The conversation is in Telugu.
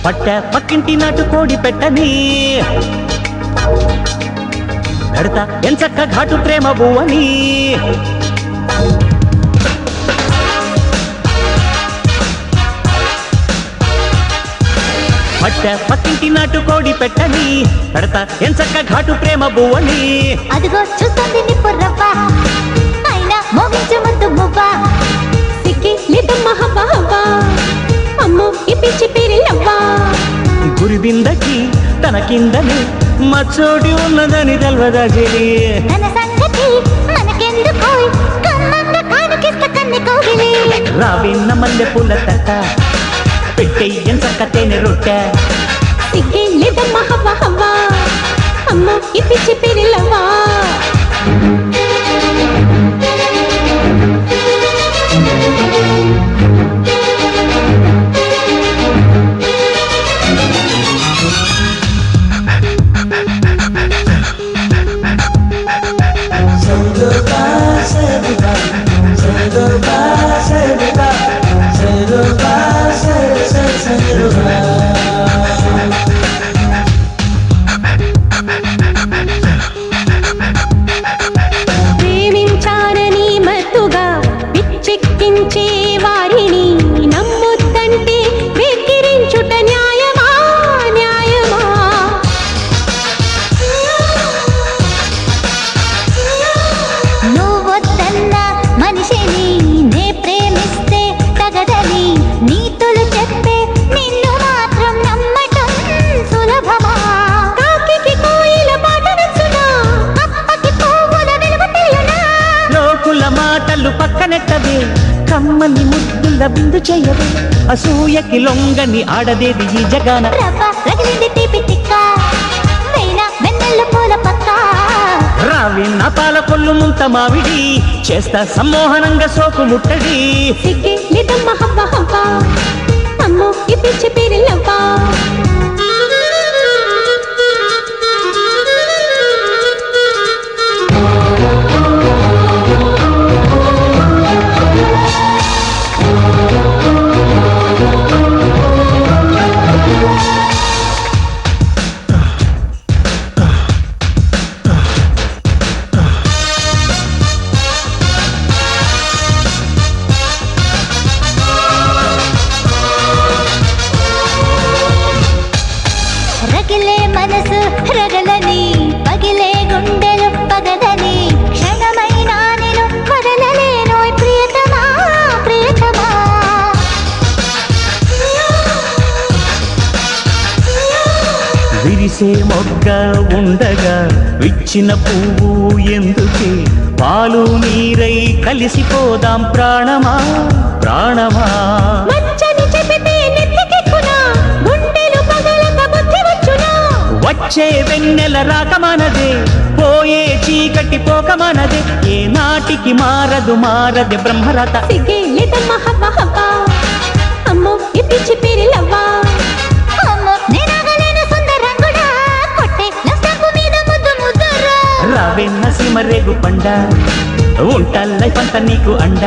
పట్ట పక్కింటి నాటు కోడి పెట్టని పెడతా ఎంచక్క ఘాటు ప్రేమ బువ్వని పట్ట పక్కింటి నాటు కోడి పెట్టని పెడతా ఎంచక్క ఘాటు ప్రేమ బువ్వని అదిగో చూస్తుంది నిప్పు రవ్వ అయినా మోగించు ముద్దు మువ్వ సిక్కి లేదమ్మ హవ్వ హవ్వ అమ్మో ఈ పిచ్చి పిరిలవ్వ గురి బిందకి తన కిందని మచ్చోటి ఉన్నదని తెల్వదా చెలి తన సంగతి మనకెందుకు కమ్మంగా కానుకిస్త కన్నె కోగిలి రావిన్న మల్లె పూల తట్ట పెట్టెయ్యం చక్క తేనె రొట్టె సిక్కి లేదమ్మ హవ్వ హవ్వ అమ్మో ఈ పిచ్చి పిరిలవ్వ ప్రేమించానని మత్తుగా పిచ్చెక్కించే వారిని నమ్ముతంటే వెక్కిరించుట న్యాయమా న్యాయమా నువ్వొద్దన్న మనిషిని నే ప్రేమిస్తే తగదని నీతులు చెప్పే నిన్ను మాత్రం నమ్మటం సులభమా కాకికి కోయిల పాట నచ్చునా అప్పకి పువ్వుల విలువ తెలియనా లోకుల మాటలు పక్కనెట్టవే కమ్మని ముద్దుల బిందు చేయవే అసూయకి లొంగని ఆడదేది ఈ జగాన రవ్వ రగిలింది తీపి తిక్క వేణ వెన్నెల్లు పూల పక్క రావిన్న పాల కొల్లు ముంత మావిడి చేస్తా సమ్మోహనంగా సోకు ముట్టడి సిగ్గి లేదమ్మ హవ్వ హవ్వ అమ్మో ఈ పిచ్చి పిరిలవ్వ రగిలే మనసు రగలని పగిలే గుండెలు పగలని క్షణమైనా నేను వదలలేను ప్రియతమా ప్రియతమా విరిసే మొగ్గ ఉండగా విచ్చిన పువ్వు ఎందుకే పాలు నీరై కలిసిపోదాం ప్రాణమా ప్రాణమా మంచని చెబితే నెత్తికెక్కునా గుండెలు పగలక బుద్ధి వచ్చునా వచ్చే వెన్నెల రాకమానదే పోయే చీకటి పోకమానదే ఏ నాటికి మారదు మారదే బ్రహ్మరత సిగ్గి లేదమ్మ హవ్వ హవ్వ అమ్మో ఈ పిచ్చి పిరిలవ్వ అమ్మో నేనాగలేను సుందరంగుడా కొట్టే లస్టకు మీద ముద్దు ముద్దురా రావెన్న సీమ రేగు పండ ఉంటా లైఫ్ అంతా నీకు అండ